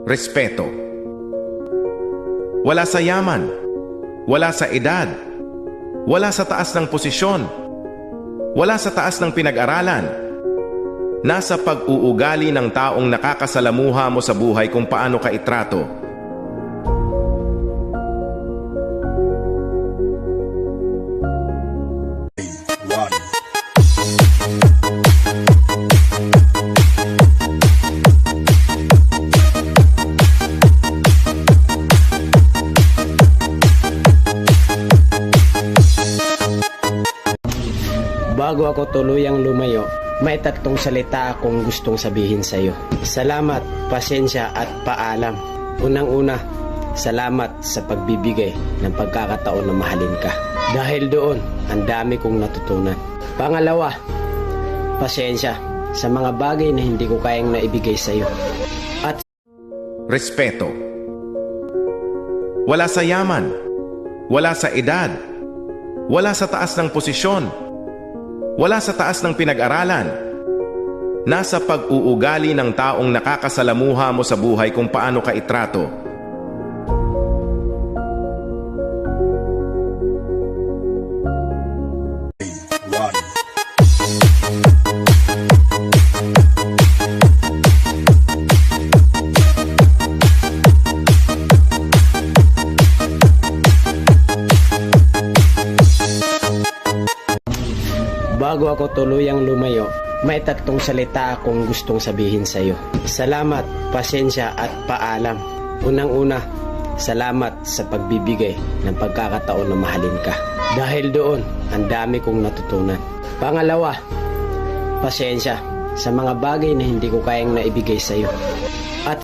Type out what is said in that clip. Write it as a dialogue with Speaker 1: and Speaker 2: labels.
Speaker 1: Respeto. Wala sa yaman, wala sa edad, wala sa taas ng posisyon, wala sa taas ng pinag-aralan. Nasa pag-uugali ng taong nakakasalamuha mo sa buhay kung paano ka itrato.
Speaker 2: Bago ako tuluyang lumayo, may tatlong salita akong gustong sabihin sa iyo. Salamat, pasensya at paalam. Unang-una, salamat sa pagbibigay ng pagkakataon na mahalin ka. Dahil doon, ang dami kong natutunan. Pangalawa, pasensya sa mga bagay na hindi ko kayang naibigay sa iyo. At
Speaker 1: Respeto. Wala sa yaman, wala sa edad, wala sa taas ng posisyon, wala sa taas ng pinag-aralan. Nasa pag-uugali ng taong nakakasalamuha mo sa buhay kung paano ka itrato.
Speaker 2: bago ako tuluyang lumayo, may tatlong salita akong gustong sabihin sa iyo. Salamat, pasensya at paalam. Unang-una, salamat sa pagbibigay ng pagkakataon na mahalin ka. Dahil doon, ang dami kong natutunan. Pangalawa, pasensya sa mga bagay na hindi ko kayang naibigay sa iyo.